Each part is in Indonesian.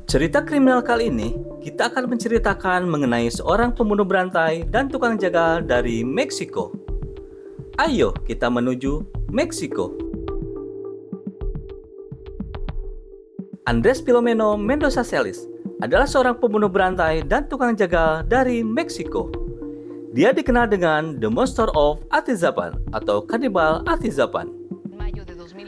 Cerita kriminal kali ini, kita akan menceritakan mengenai seorang pembunuh berantai dan tukang jagal dari Meksiko. Ayo kita menuju Meksiko. Andres Filomeno Mendoza Celis adalah seorang pembunuh berantai dan tukang jagal dari Meksiko. Dia dikenal dengan The Monster of Atizapan atau Kanibal Atizapan.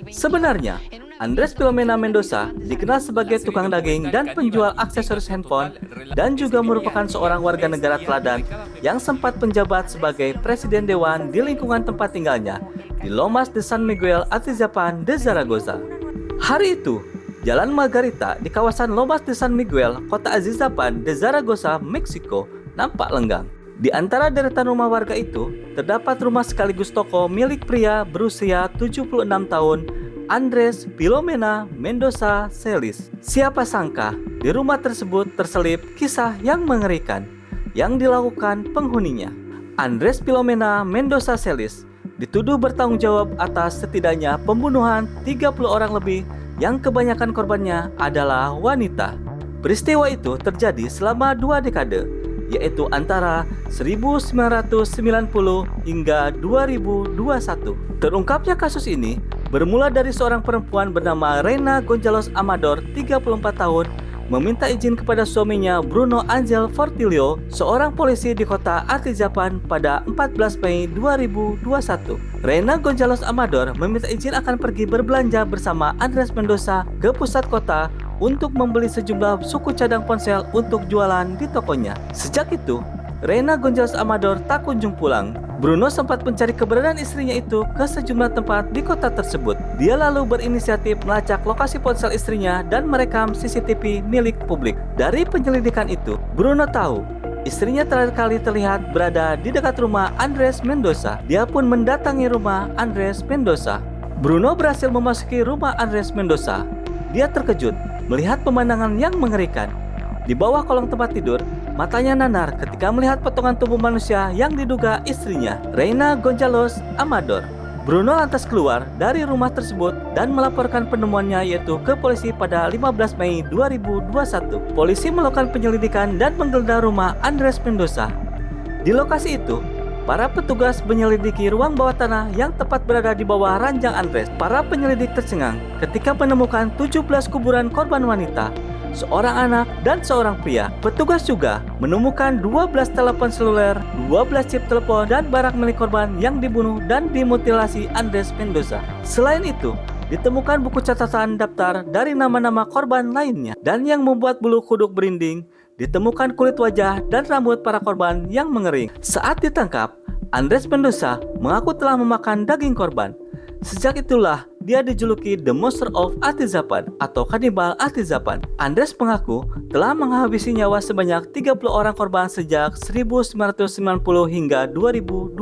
Sebenarnya, Andres Filomeno Mendoza dikenal sebagai tukang daging dan penjual aksesoris handphone dan juga merupakan seorang warga negara teladan yang sempat menjabat sebagai Presiden Dewan di lingkungan tempat tinggalnya di Lomas de San Miguel Atizapan de Zaragoza. Hari itu, Jalan Margarita di kawasan Lomas de San Miguel, kota Atizapan de Zaragoza, Meksiko, nampak lenggang. Di antara deretan rumah warga itu, terdapat rumah sekaligus toko milik pria berusia 76 tahun, Andres Filomeno Mendoza Celis. Siapa sangka, di rumah tersebut terselip kisah yang mengerikan yang dilakukan penghuninya. Andres Filomeno Mendoza Celis dituduh bertanggung jawab atas setidaknya pembunuhan 30 orang lebih yang kebanyakan korbannya adalah wanita. Peristiwa itu terjadi selama 2 dekade, yaitu antara 1990 hingga 2021. Terungkapnya kasus ini bermula dari seorang perempuan bernama Reina Gonzalez Amador, 34 tahun, meminta izin kepada suaminya Bruno Angel Fortilio, seorang polisi di kota Atizapan pada 14 Mei 2021. Reina Gonzalez Amador meminta izin akan pergi berbelanja bersama Andres Mendoza ke pusat kota untuk membeli sejumlah suku cadang ponsel untuk jualan di tokonya. Sejak itu, Reina Gonzalez Amador tak kunjung pulang. Bruno sempat mencari keberadaan istrinya itu ke sejumlah tempat di kota tersebut. Dia lalu berinisiatif melacak lokasi ponsel istrinya dan merekam CCTV milik publik. Dari penyelidikan itu, Bruno tahu istrinya terakhir kali terlihat berada di dekat rumah Andres Mendoza. Dia pun mendatangi rumah Andres Mendoza. Bruno berhasil memasuki rumah Andres Mendoza. Dia terkejut melihat pemandangan yang mengerikan. Di bawah kolong tempat tidur, matanya nanar ketika melihat potongan tubuh manusia yang diduga istrinya, Reina Gonzalez Amador. Bruno lantas keluar dari rumah tersebut dan melaporkan penemuannya yaitu ke polisi pada 15 Mei 2021. Polisi melakukan penyelidikan dan menggeledah rumah Andres Mendoza. Di lokasi itu, para petugas menyelidiki ruang bawah tanah yang tepat berada di bawah ranjang Andres. Para penyelidik tercengang ketika menemukan 17 kuburan korban wanita, seorang anak, dan seorang pria. Petugas juga menemukan 12 telepon seluler, 12 chip telepon, dan barang milik korban yang dibunuh dan dimutilasi Andres Mendoza. Selain itu, ditemukan buku catatan daftar dari nama-nama korban lainnya. Dan yang membuat bulu kuduk berinding, ditemukan kulit wajah dan rambut para korban yang mengering. Saat ditangkap, Andres Mendoza mengaku telah memakan daging korban. Sejak itulah dia dijuluki The Monster of Atizapan atau Kanibal Atizapan. Andres mengaku telah menghabisi nyawa sebanyak 30 orang korban sejak 1990 hingga 2021.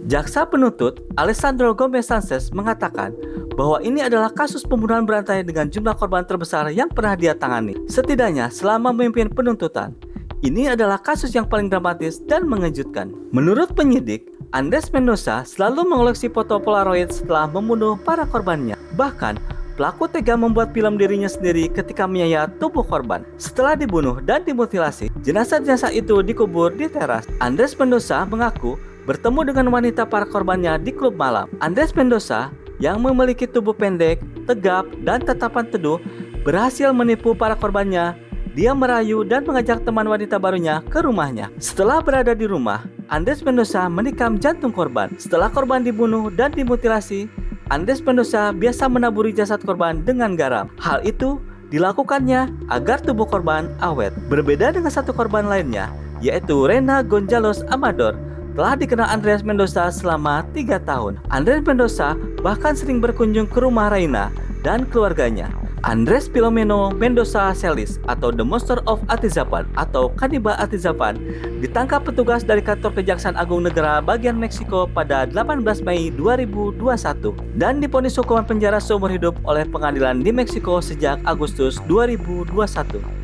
Jaksa penuntut Alessandro Gomez Sanchez mengatakan bahwa ini adalah kasus pembunuhan berantai dengan jumlah korban terbesar yang pernah dia tangani, setidaknya selama memimpin penuntutan. Ini adalah kasus yang paling dramatis dan mengejutkan. Menurut penyidik, Andres Mendoza selalu mengoleksi foto Polaroid setelah membunuh para korbannya. Bahkan, pelaku tega membuat film dirinya sendiri ketika menyayat tubuh korban. Setelah dibunuh dan dimutilasi, jenazah-jenazah itu dikubur di teras. Andres Mendoza mengaku bertemu dengan wanita para korbannya di klub malam. Andres Mendoza yang memiliki tubuh pendek, tegap, dan tatapan teduh berhasil menipu para korbannya. Dia merayu dan mengajak teman wanita barunya ke rumahnya. Setelah berada di rumah, Andres Mendoza menikam jantung korban. Setelah korban dibunuh dan dimutilasi, Andres Mendoza biasa menaburi jasad korban dengan garam. Hal itu dilakukannya agar tubuh korban awet. Berbeda dengan satu korban lainnya, yaitu Reina Gonzalez Amador, telah dikenal Andres Mendoza selama 3 tahun. Andres Mendoza bahkan sering berkunjung ke rumah Reina dan keluarganya. Andres Filomeno Mendoza Celis atau The Monster of Atizapan atau Kanibal Atizapan ditangkap petugas dari kantor Kejaksaan Agung Negara bagian Meksiko pada 18 Mei 2021 dan divonis hukuman penjara seumur hidup oleh pengadilan di Meksiko sejak Agustus 2021.